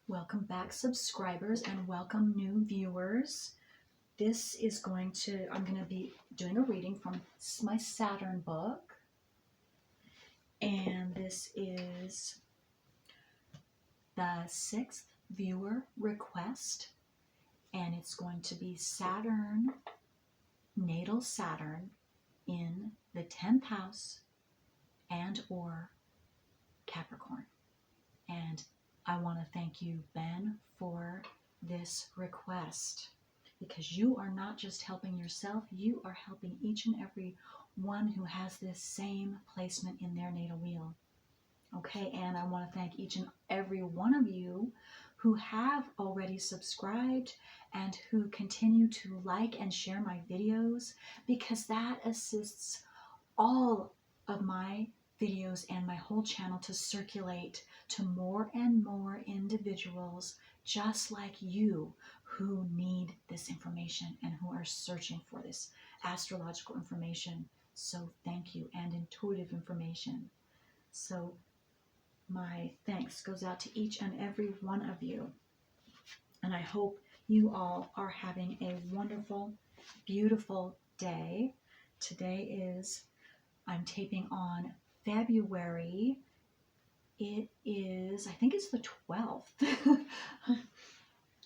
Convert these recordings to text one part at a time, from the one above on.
Welcome back, subscribers, and welcome new viewers. I'm going to be doing a reading from my Saturn book. And this is the 6th viewer request. And it's going to be Saturn, natal Saturn, in the 10th house and or Capricorn. And I want to thank you, Ben, for this request, because you are not just helping yourself, you are helping each and every one who has this same placement in their natal wheel. Okay, and I want to thank each and every one of you who have already subscribed and who continue to like and share my videos, because that assists all of my videos and my whole channel to circulate to more and more individuals just like you who need this information and who are searching for this astrological information. So thank you, and intuitive information. So my thanks goes out to each and every one of you. And I hope you all are having a wonderful, beautiful day. I'm taping on February. It is, I think it's the 12th.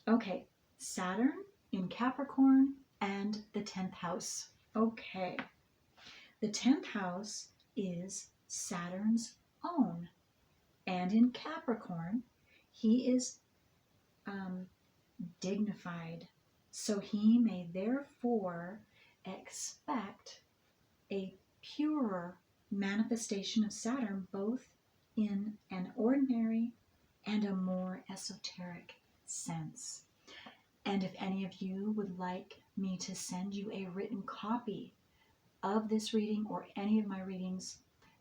Okay, Saturn in Capricorn and the 10th house. Okay, the 10th house is Saturn's own. And in Capricorn, he is dignified. So he may therefore expect a purer manifestation of Saturn, both in an ordinary and a more esoteric sense. And if any of you would like me to send you a written copy of this reading or any of my readings,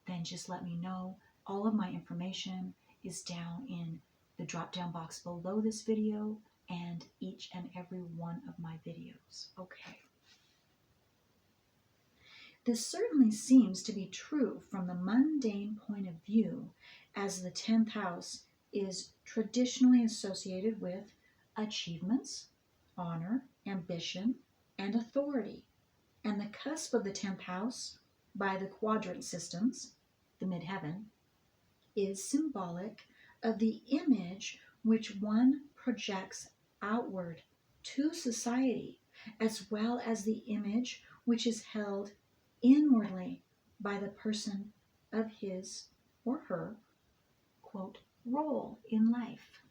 then just let me know. All of my information is down in the drop-down box below this video and each and every one of my videos. Okay. This certainly seems to be true from the mundane point of view, as the 10th house is traditionally associated with achievements, honor, ambition, and authority. And the cusp of the 10th house, by the quadrant systems, the midheaven, is symbolic of the image which one projects outward to society, as well as the image which is held inwardly by the person of his or her, quote, role in life.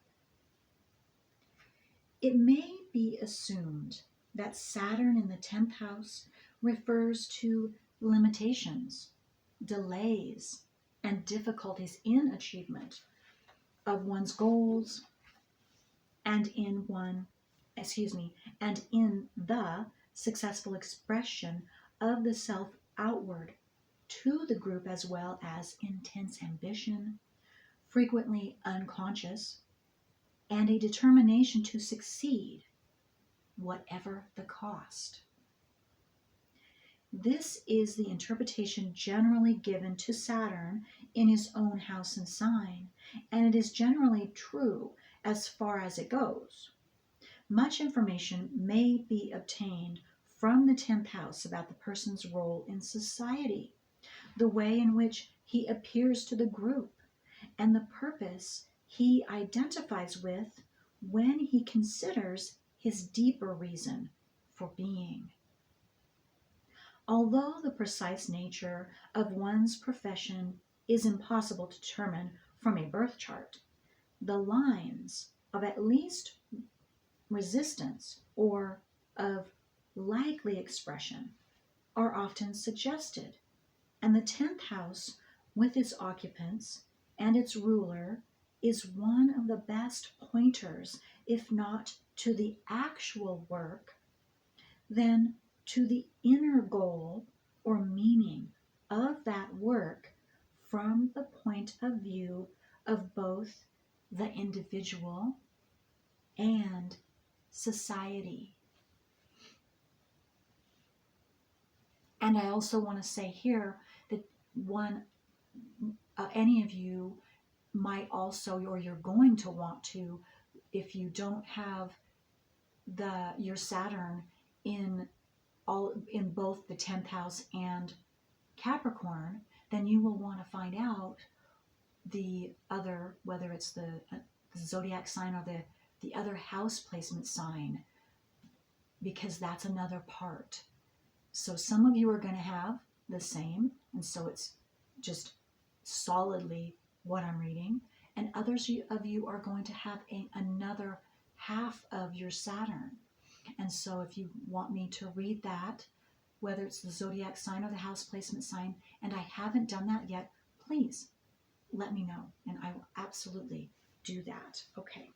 It may be assumed that Saturn in the 10th house refers to limitations, delays, and difficulties in achievement of one's goals and in the successful expression of the self outward to the group, as well as intense ambition, frequently unconscious, and a determination to succeed, whatever the cost. This is the interpretation generally given to Saturn in his own house and sign, and it is generally true as far as it goes. Much information may be obtained from the 10th house about the person's role in society, the way in which he appears to the group, and the purpose he identifies with when he considers his deeper reason for being. Although the precise nature of one's profession is impossible to determine from a birth chart, the lines of at least resistance or of likely expression are often suggested, and the 10th house with its occupants and its ruler is one of the best pointers, if not to the actual work, then to the inner goal or meaning of that work from the point of view of both the individual and society. And I also want to say here that any of you might also, or you're going to want to if you don't have your Saturn in both the 10th house and Capricorn, then you will want to find out the other, whether it's the zodiac sign or the other house placement sign, because that's another part. So some of you are going to have the same, and so it's just solidly what I'm reading, and others of you are going to have another half of your Saturn. And so if you want me to read that, whether it's the zodiac sign or the house placement sign, and I haven't done that yet, please let me know, and I will absolutely do that. Okay.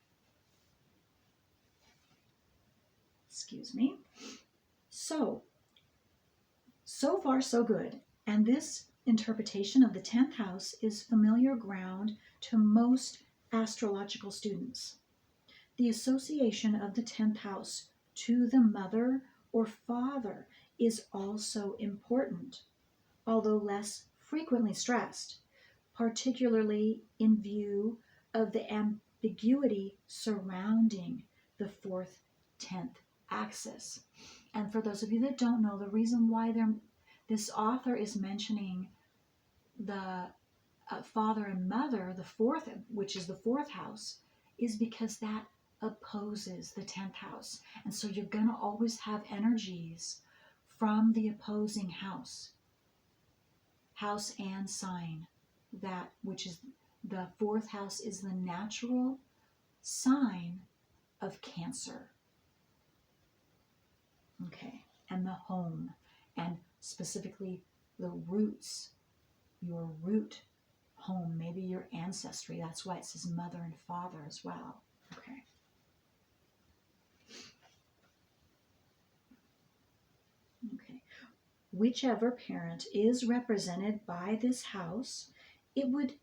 Excuse me. So far so good. And this interpretation of the 10th house is familiar ground to most astrological students. The association of the 10th house to the mother or father is also important, although less frequently stressed, particularly in view of the ambiguity surrounding the 4th 10th axis. And for those of you that don't know, the reason why this author is mentioning the father and mother, the 4th, which is the 4th house, is because that opposes the 10th house. And so you're going to always have energies from the opposing house and sign, that which is the 4th house is the natural sign of Cancer. Okay, and the home, and specifically the roots, your root home, maybe your ancestry. That's why it says mother and father as well. Okay. Okay. Whichever parent is represented by this house, it would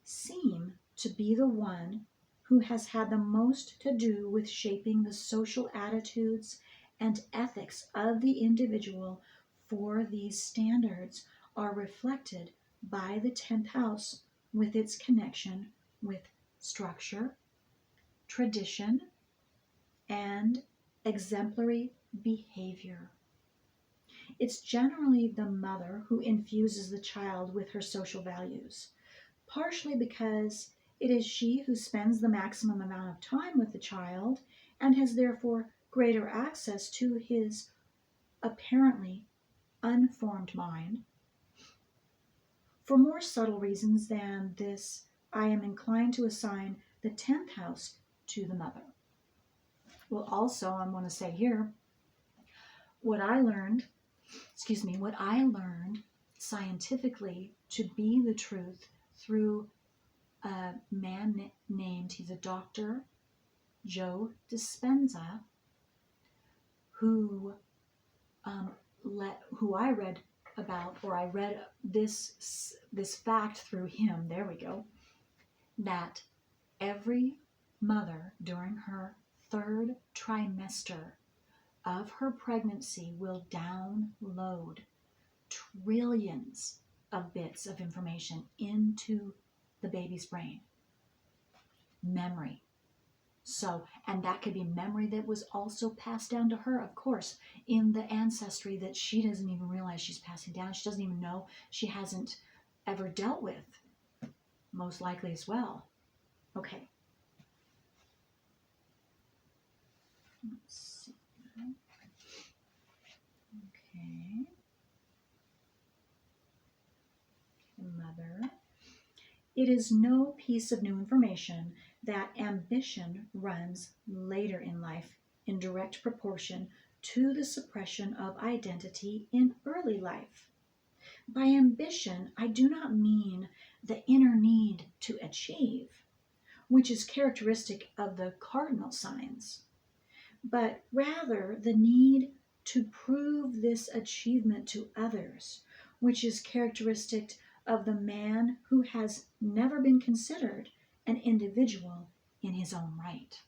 seem to be the one who has had the most to do with shaping the social attitudes and ethics of the individual, for these standards are reflected by the 10th house with its connection with structure, tradition, and exemplary behavior. It's generally the mother who infuses the child with her social values, partially because it is she who spends the maximum amount of time with the child and has therefore greater access to his apparently unformed mind. For more subtle reasons than this, I am inclined to assign the 10th house to the mother. Well, also, I want to say here, what I learned scientifically to be the truth through a man named, he's a doctor, Joe Dispenza, who I read about, or I read this fact through him, there we go, that every mother during her 3rd trimester of her pregnancy will download trillions of bits of information into the baby's brain. Memory. So, and that could be memory that was also passed down to her, of course, in the ancestry that she doesn't even realize she's passing down. She doesn't even know, she hasn't ever dealt with, most likely as well. Okay. Let's see. Okay. Mother. It is no piece of new information that ambition runs later in life in direct proportion to the suppression of identity in early life. By ambition, I do not mean the inner need to achieve, which is characteristic of the cardinal signs, but rather the need to prove this achievement to others, which is characteristic of the man who has never been considered an individual in his own right.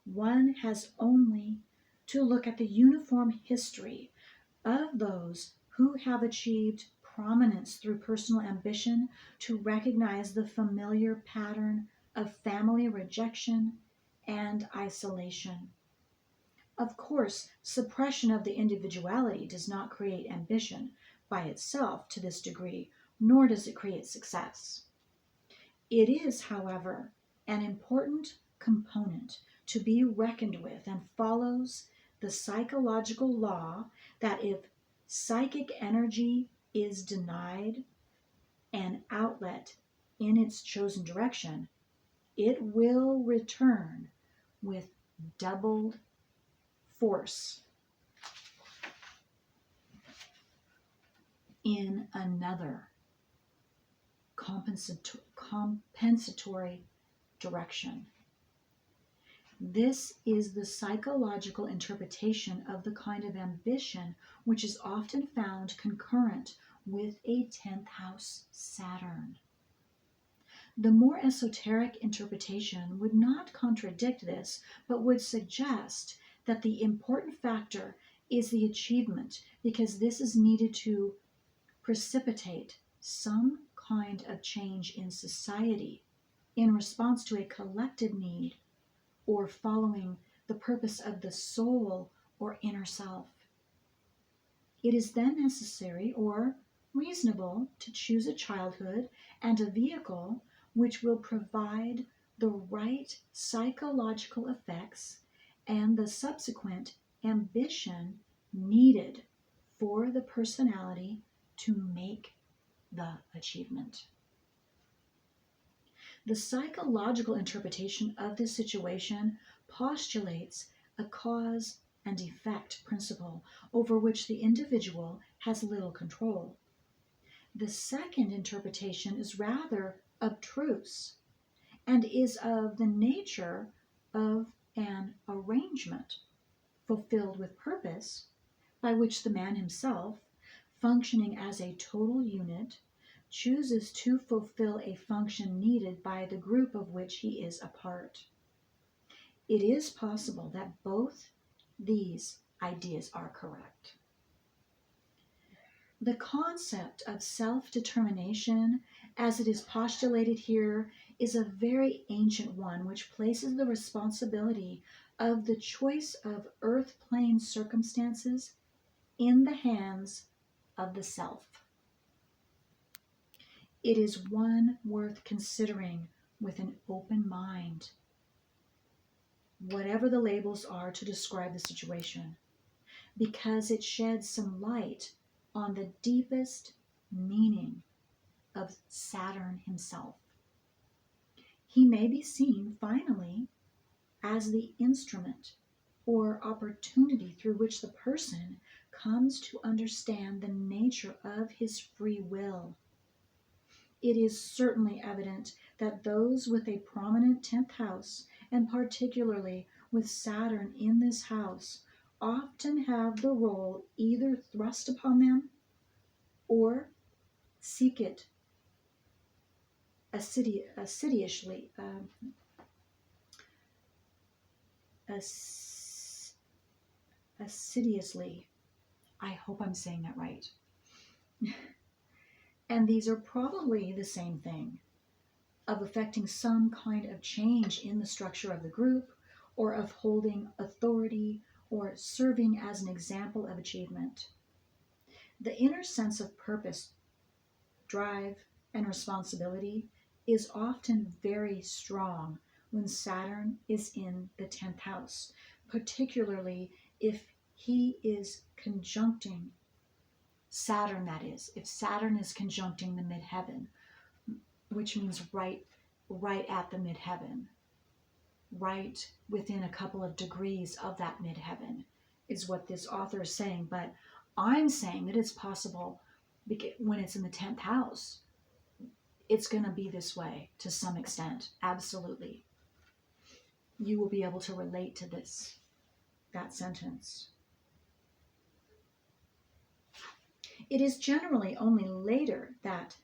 One has only to look at the uniform history of those who have achieved prominence through personal ambition to recognize the familiar pattern of family rejection and isolation. Of course, suppression of the individuality does not create ambition by itself to this degree, nor does it create success. It is, however, an important component to be reckoned with and follows the psychological law that if psychic energy is denied an outlet in its chosen direction, it will return with doubled force in another compensatory direction. This is the psychological interpretation of the kind of ambition which is often found concurrent with a 10th house Saturn. The more esoteric interpretation would not contradict this, but would suggest that the important factor is the achievement, because this is needed to precipitate some kind of change in society in response to a collective need or following the purpose of the soul or inner self. It is then necessary or reasonable to choose a childhood and a vehicle which will provide the right psychological effects and the subsequent ambition needed for the personality to make the achievement. The psychological interpretation of this situation postulates a cause and effect principle over which the individual has little control. The second interpretation is rather obtruse and is of the nature of an arrangement fulfilled with purpose by which the man himself, functioning as a total unit, chooses to fulfill a function needed by the group of which he is a part. It is possible that both these ideas are correct. The concept of self-determination, as it is postulated here, is a very ancient one which places the responsibility of the choice of earth plane circumstances in the hands of the self. It is one worth considering with an open mind, whatever the labels are to describe the situation, because it sheds some light on the deepest meaning of Saturn himself. He may be seen, finally, as the instrument or opportunity through which the person comes to understand the nature of his free will. It is certainly evident that those with a prominent 10th house, and particularly with Saturn in this house, often have the role either thrust upon them or seek it assiduously. Assiduously. I hope I'm saying that right. And these are probably the same thing, of effecting some kind of change in the structure of the group, or of holding authority, or serving as an example of achievement. The inner sense of purpose, drive, and responsibility is often very strong when Saturn is in the 10th house, particularly if he is conjuncting Saturn, that is, if Saturn is conjuncting the midheaven, which means right at the midheaven, right within a couple of degrees of that midheaven, is what this author is saying. But I'm saying that it's possible when it's in the 10th house, it's going to be this way to some extent. Absolutely. You will be able to relate to that sentence. It is generally only later that,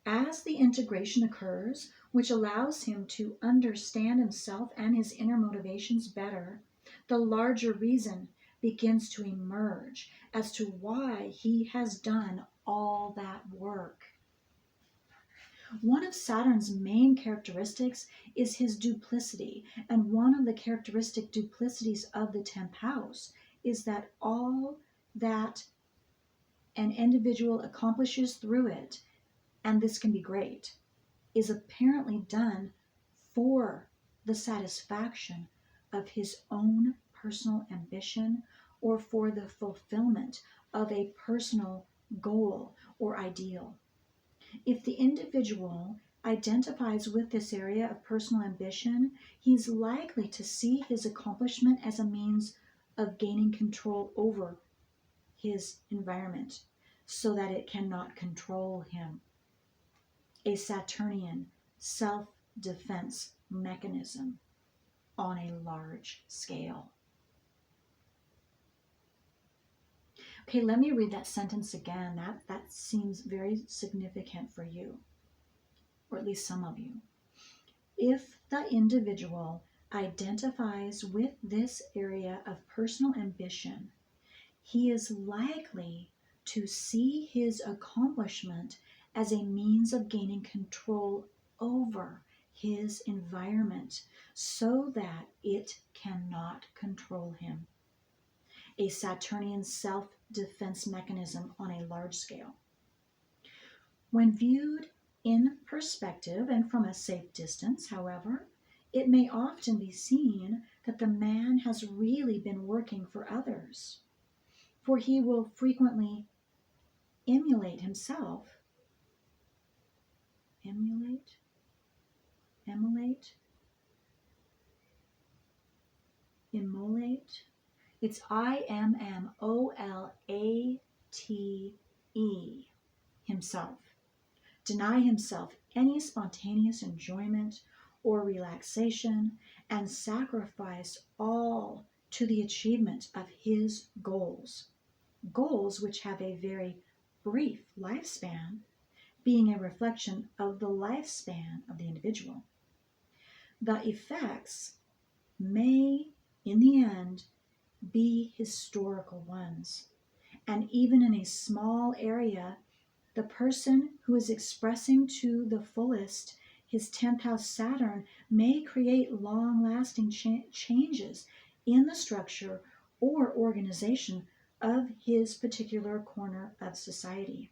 as the integration occurs, which allows him to understand himself and his inner motivations better, the larger reason begins to emerge as to why he has done all that work. One of Saturn's main characteristics is his duplicity, and one of the characteristic duplicities of the 10th house is that all that an individual accomplishes through it, and this can be great, is apparently done for the satisfaction of his own personal ambition or for the fulfillment of a personal goal or ideal. If the individual identifies with this area of personal ambition, he's likely to see his accomplishment as a means of gaining control over his environment so that it cannot control him. A Saturnian self-defense mechanism on a large scale. Okay, let me read that sentence again. That seems very significant for you, or at least some of you. If the individual identifies with this area of personal ambition, he is likely to see his accomplishment as a means of gaining control over his environment so that it cannot control him. A Saturnian self-defense mechanism on a large scale. When viewed in perspective and from a safe distance, however, it may often be seen that the man has really been working for others, for he will frequently emulate himself. Emulate. It's IMMOLATE, himself. Deny himself any spontaneous enjoyment or relaxation and sacrifice all to the achievement of his goals. Goals which have a very brief lifespan, being a reflection of the lifespan of the individual. The effects may, in the end, be historical ones, and even in a small area, the person who is expressing to the fullest his 10th house Saturn may create long-lasting changes in the structure or organization of his particular corner of society.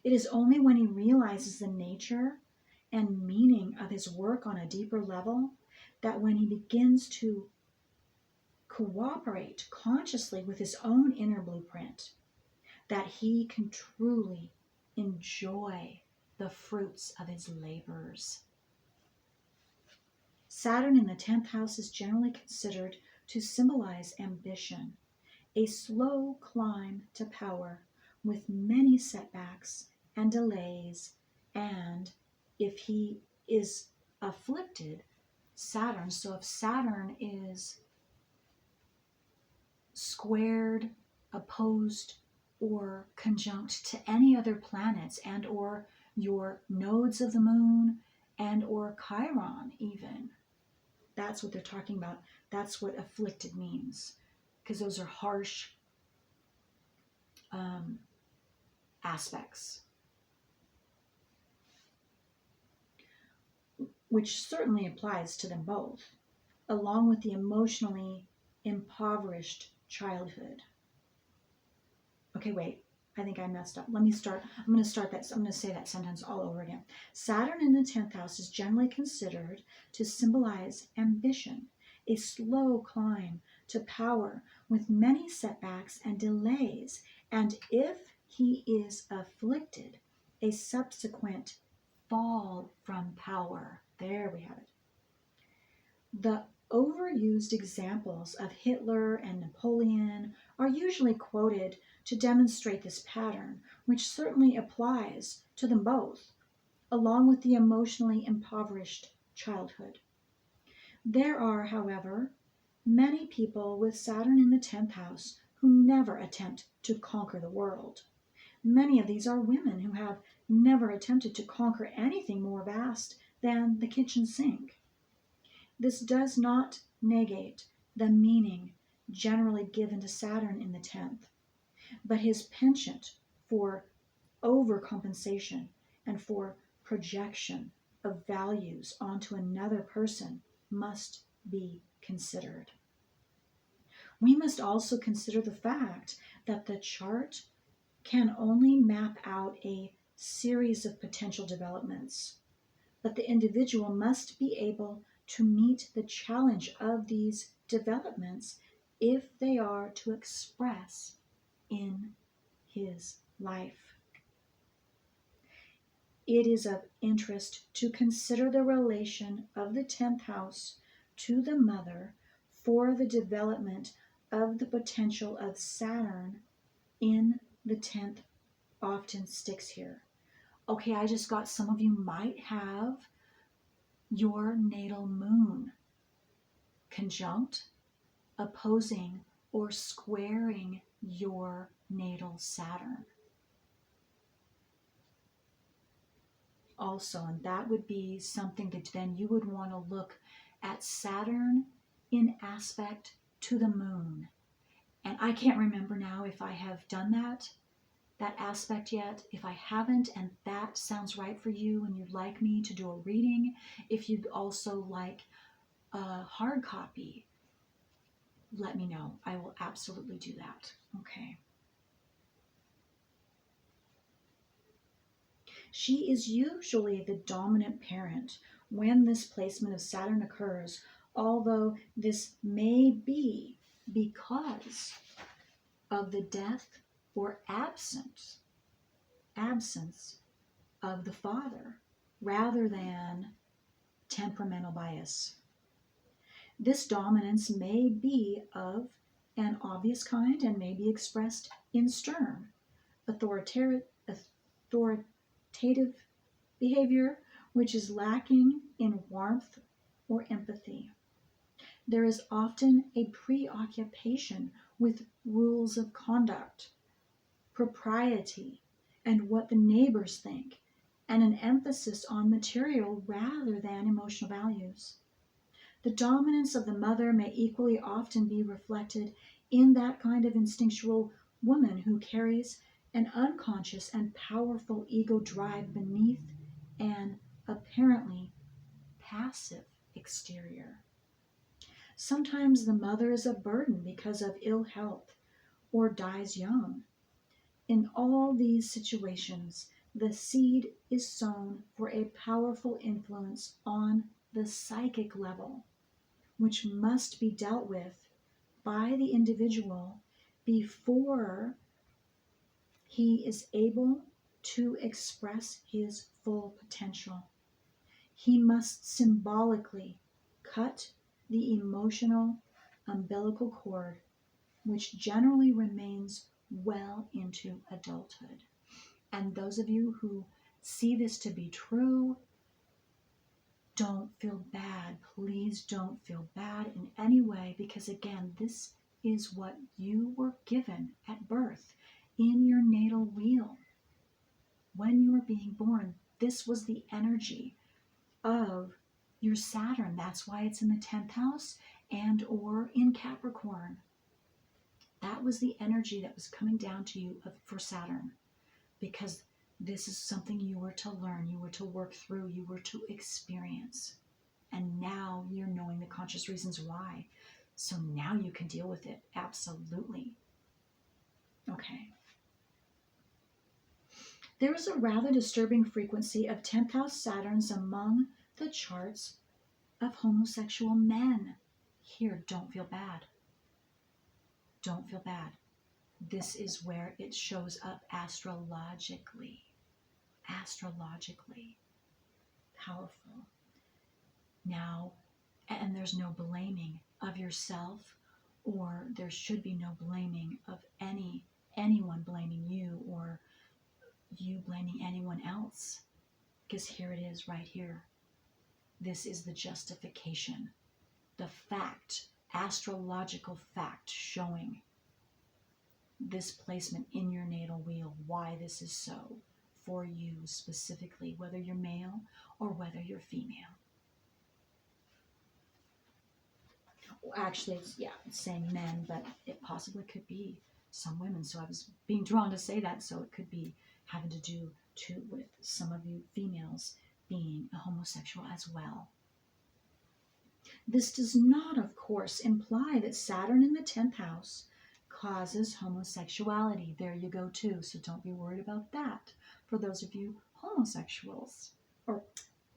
It is only when he realizes the nature and meaning of his work on a deeper level that when he begins to cooperate consciously with his own inner blueprint, that he can truly enjoy the fruits of his labors. Saturn in the 10th house is generally considered to symbolize ambition, a slow climb to power with many setbacks and delays, and if he is afflicted, Saturn, so if Saturn is squared, opposed, or conjunct to any other planets and or your nodes of the moon and or Chiron even. That's what they're talking about. That's what afflicted means, because those are harsh aspects, which certainly applies to them both, along with the emotionally impoverished childhood. Okay, wait, I think I messed up. Let me start. I'm going to say that sentence all over again. Saturn in the 10th house is generally considered to symbolize ambition, a slow climb to power with many setbacks and delays, and if he is afflicted, a subsequent fall from power. There we have it. The overused examples of Hitler and Napoleon are usually quoted to demonstrate this pattern, which certainly applies to them both, along with the emotionally impoverished childhood. There are, however, many people with Saturn in the 10th house who never attempt to conquer the world. Many of these are women who have never attempted to conquer anything more vast than the kitchen sink. This does not negate the meaning generally given to Saturn in the 10th, but his penchant for overcompensation and for projection of values onto another person must be considered. We must also consider the fact that the chart can only map out a series of potential developments, but the individual must be able to meet the challenge of these developments if they are to express in his life. It is of interest to consider the relation of the 10th house to the mother for the development of the potential of Saturn in the 10th often sticks here. Okay, I just got some of you might have your natal moon conjunct, opposing, or squaring your natal Saturn. Also, and that would be something that then you would want to look at Saturn in aspect to the moon. And I can't remember now if I have done that aspect yet. If I haven't, and that sounds right for you and you'd like me to do a reading, if you'd also like a hard copy, let me know. I will absolutely do that. Okay. She is usually the dominant parent when this placement of Saturn occurs, although this may be because of the death or absence of the father rather than temperamental bias. This dominance may be of an obvious kind and may be expressed in stern, authoritative behavior, which is lacking in warmth or empathy. There is often a preoccupation with rules of conduct, propriety, and what the neighbors think, and an emphasis on material rather than emotional values. The dominance of the mother may equally often be reflected in that kind of instinctual woman who carries an unconscious and powerful ego drive beneath an apparently passive exterior. Sometimes the mother is a burden because of ill health or dies young. In all these situations, the seed is sown for a powerful influence on the psychic level, which must be dealt with by the individual before he is able to express his full potential. He must symbolically cut the emotional umbilical cord, which generally remains well into adulthood. And those of you who see this to be true, don't feel bad. Please don't feel bad in any way, because again, this is what you were given at birth in your natal wheel. When you were being born, this was the energy of your Saturn. That's why it's in the 10th house and or in Capricorn. That was the energy that was coming down to you for Saturn, because this is something you were to learn, you were to work through, you were to experience. And now you're knowing the conscious reasons why. So now you can deal with it. Absolutely. Okay. There is a rather disturbing frequency of 10th house Saturns among the charts of homosexual men. Here, don't feel bad. Don't feel bad. This is where it shows up astrologically. Astrologically. Powerful. Now, and there's no blaming of yourself, or there should be no blaming of anyone blaming you, or you blaming anyone else, because here it is right here. This is the justification, the fact, astrological fact showing this placement in your natal wheel, why this is so for you specifically, whether you're male or whether you're female. Actually, it's saying men, but it possibly could be some women. So I was being drawn to say that, so it could be having to do to with some of you females being a homosexual as well. This does not, of course, imply that Saturn in the 10th house causes homosexuality. There you go too, so don't be worried about that for those of you homosexuals, or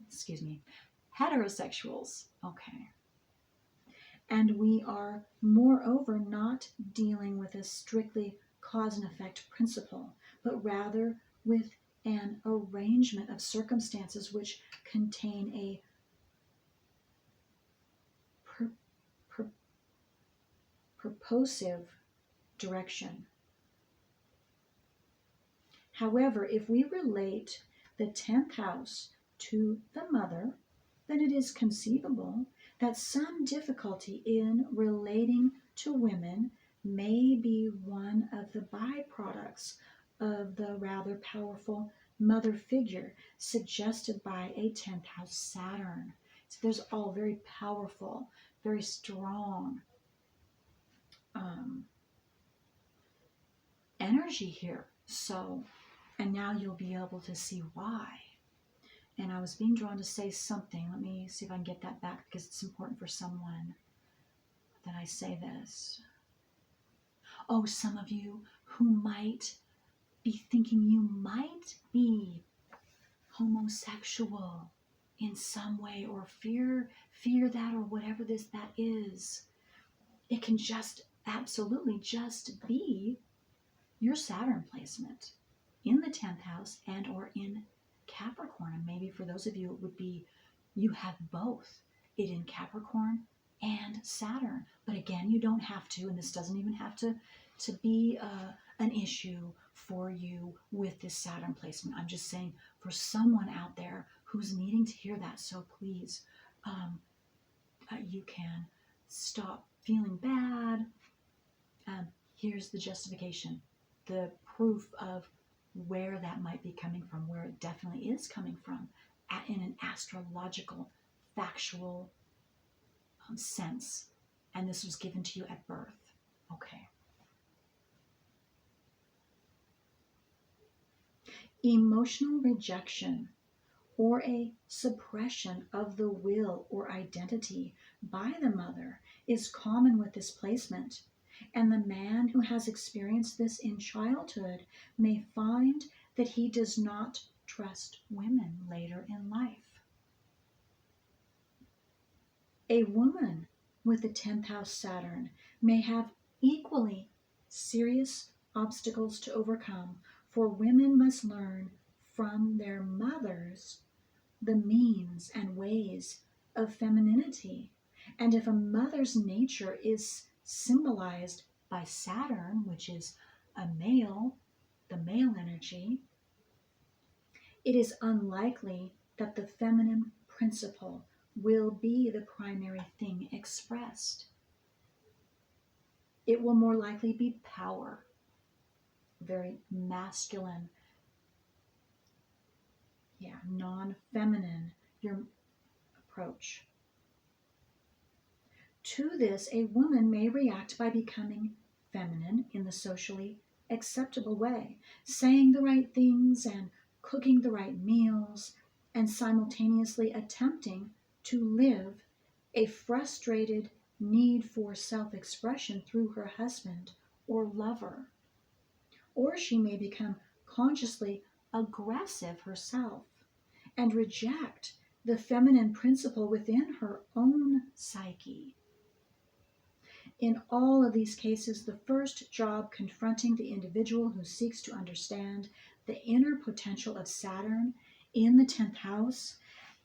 excuse me, heterosexuals. Okay. And we are, moreover, not dealing with a strictly cause and effect principle, but rather with an arrangement of circumstances which contain a purposive direction. However, if we relate the 10th house to the mother, then it is conceivable that some difficulty in relating to women may be one of the byproducts of the rather powerful mother figure suggested by a 10th house Saturn. So there's all very powerful, very strong energy here. So, and now you'll be able to see why. And I was being drawn to say something. Let me see if I can get that back because it's important for someone that I say this. Oh, some of you who might be thinking you might be homosexual in some way, or fear that, or whatever that is. It can just absolutely just be your Saturn placement in the 10th house and or in Capricorn. And maybe for those of you, it would be you have both, it in Capricorn and Saturn. But again, you don't have to, and this doesn't even have to be an issue for you with this Saturn placement. I'm just saying for someone out there who's needing to hear that. So please, you can stop feeling bad. Here's the justification, the proof of where that might be coming from, where it definitely is coming from in an astrological, factual sense. And this was given to you at birth. Okay. Emotional rejection or a suppression of the will or identity by the mother is common with this placement. And the man who has experienced this in childhood may find that he does not trust women later in life. A woman with the 10th house Saturn may have equally serious obstacles to overcome, for women must learn from their mothers the means and ways of femininity. And if a mother's nature is symbolized by Saturn, which is a male, the male energy, it is unlikely that the feminine principle will be the primary thing expressed. It will more likely be power, very masculine, non-feminine, your approach. To this, a woman may react by becoming feminine in the socially acceptable way, saying the right things and cooking the right meals, and simultaneously attempting to live a frustrated need for self-expression through her husband or lover. Or she may become consciously aggressive herself and reject the feminine principle within her own psyche. In all of these cases, the first job confronting the individual who seeks to understand the inner potential of Saturn in the 10th house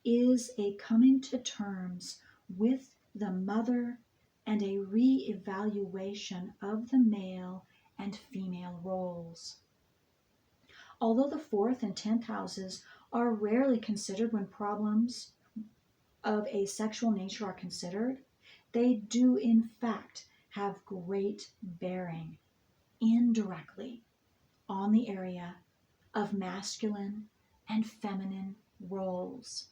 is a coming to terms with the mother and a re-evaluation of the male and female roles. Although the 4th and 10th houses are rarely considered when problems of a sexual nature are considered, they do in fact have great bearing indirectly on the area of masculine and feminine roles.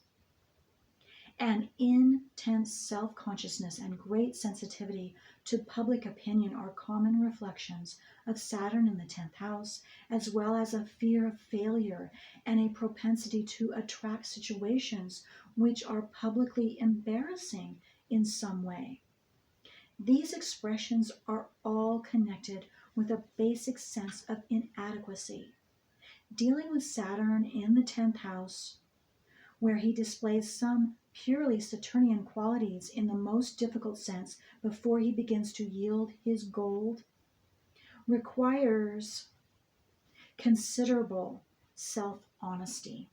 and intense self-consciousness and great sensitivity to public opinion are common reflections of Saturn in the 10th house, as well as a fear of failure and a propensity to attract situations which are publicly embarrassing in some way. These expressions are all connected with a basic sense of inadequacy. Dealing with Saturn in the 10th house, where he displays some purely Saturnian qualities in the most difficult sense before he begins to yield his gold, requires considerable self-honesty.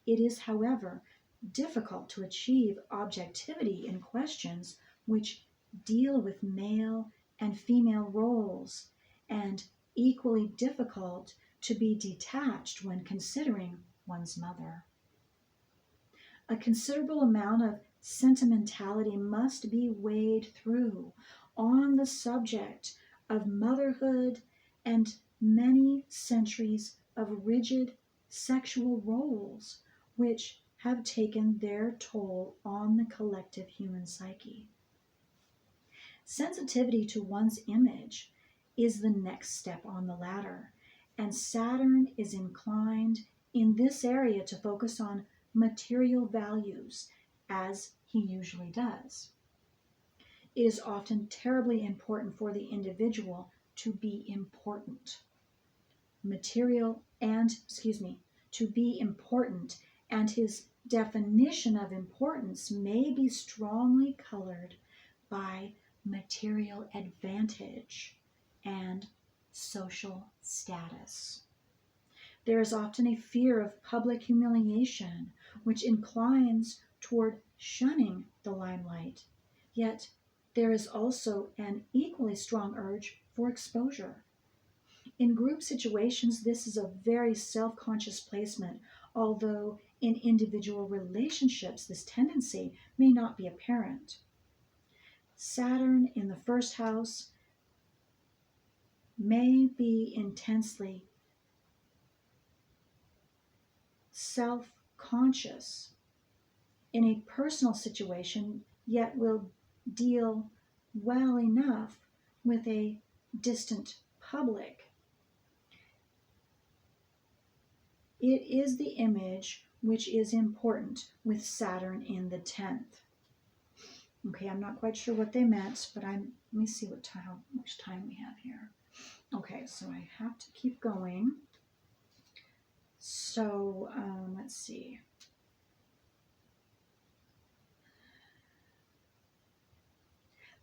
It is, however, difficult to achieve objectivity in questions which deal with male and female roles, and equally difficult to be detached when considering one's mother. A considerable amount of sentimentality must be weighed through on the subject of motherhood and many centuries of rigid sexual roles which have taken their toll on the collective human psyche. Sensitivity to one's image is the next step on the ladder, and Saturn is inclined in this area to focus on material values, as he usually does. It is often terribly important for the individual to be important. To be important, and his definition of importance may be strongly colored by material advantage and social status. There is often a fear of public humiliation, which inclines toward shunning the limelight. Yet there is also an equally strong urge for exposure. In group situations, this is a very self-conscious placement, although in individual relationships, this tendency may not be apparent. Saturn in the first house may be intensely self-conscious in a personal situation, yet will deal well enough with a distant public. It is the image which is important with Saturn in the 10th. Okay, I'm not quite sure what they meant, but let me see how much time we have here. Okay, so I have to keep going. So let's see.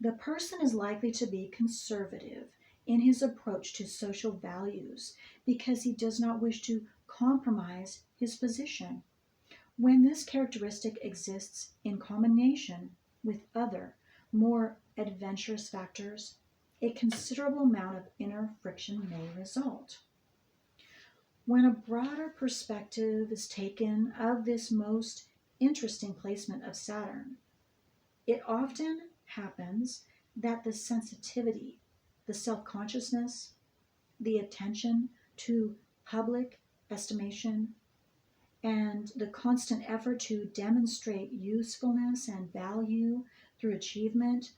The person is likely to be conservative in his approach to social values because he does not wish to compromise his position. When this characteristic exists in combination with other, more adventurous factors, a considerable amount of inner friction may result. When a broader perspective is taken of this most interesting placement of Saturn, it often happens that the sensitivity, the self-consciousness, the attention to public estimation, and the constant effort to demonstrate usefulness and value through achievement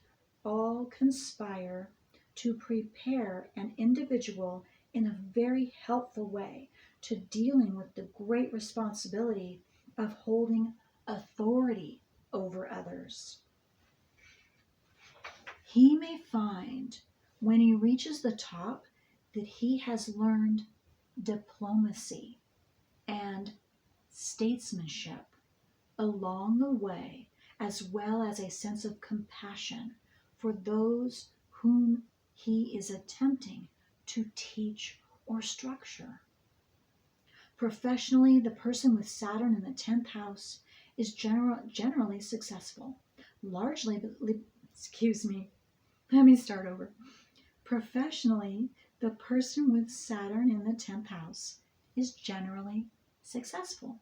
all conspire to prepare an individual in a very helpful way to dealing with the great responsibility of holding authority over others. He may find when he reaches the top that he has learned diplomacy and statesmanship along the way, as well as a sense of compassion for those whom he is attempting to teach or structure. Professionally, the person with Saturn in the 10th house is generally successful, Professionally, the person with Saturn in the 10th house is generally successful,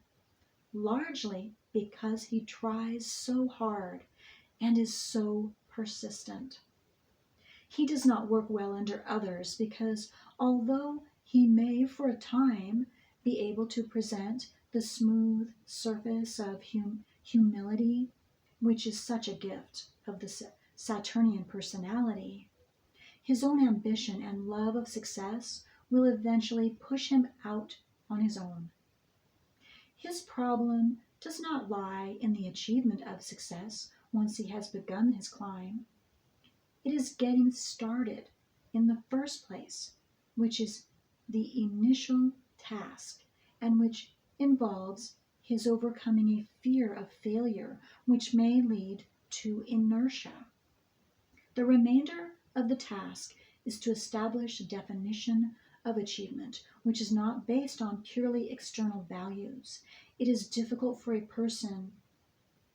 largely because he tries so hard and is so persistent. He does not work well under others because although he may for a time be able to present the smooth surface of humility which is such a gift of the Saturnian personality. His own ambition and love of success will eventually push him out on his own. His problem does not lie in the achievement of success once he has begun his climb. It is getting started in the first place, which is the initial task, and which involves his overcoming a fear of failure, which may lead to inertia. The remainder of the task is to establish a definition of achievement, which is not based on purely external values. It is difficult for a person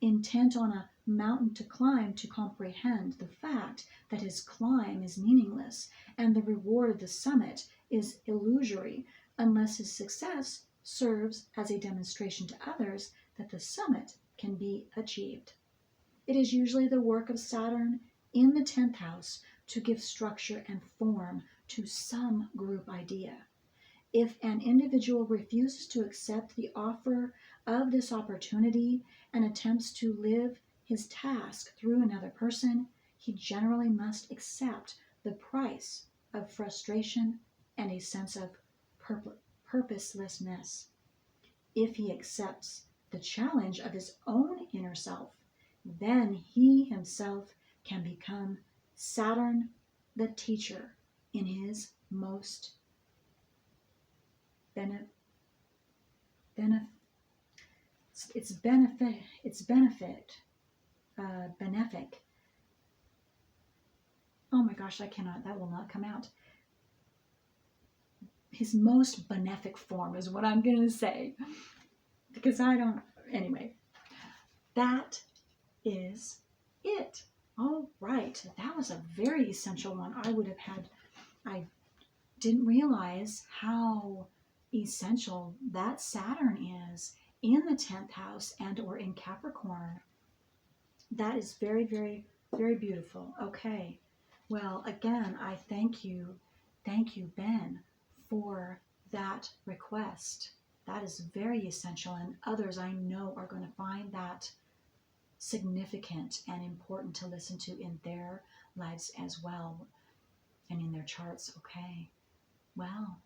intent on a mountain to climb to comprehend the fact that his climb is meaningless and the reward of the summit is illusory unless his success serves as a demonstration to others that the summit can be achieved. It is usually the work of Saturn in the 10th house to give structure and form to some group idea. If an individual refuses to accept the offer of this opportunity and attempts to live his task through another person, he generally must accept the price of frustration and a sense of purposelessness. If he accepts the challenge of his own inner self, then he himself can become Saturn the teacher in his most benefic. Oh my gosh, that will not come out. His most benefic form is what I'm going to say. Because anyway. That is it. All right. That was a very essential one. I didn't realize how essential that Saturn is in the 10th house and or in Capricorn. That is very, very, very beautiful. Okay. Well, again, I thank you, Ben, for that request. That is very essential, and others I know are going to find that significant and important to listen to in their lives as well and in their charts. Okay. Well,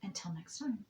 until next time.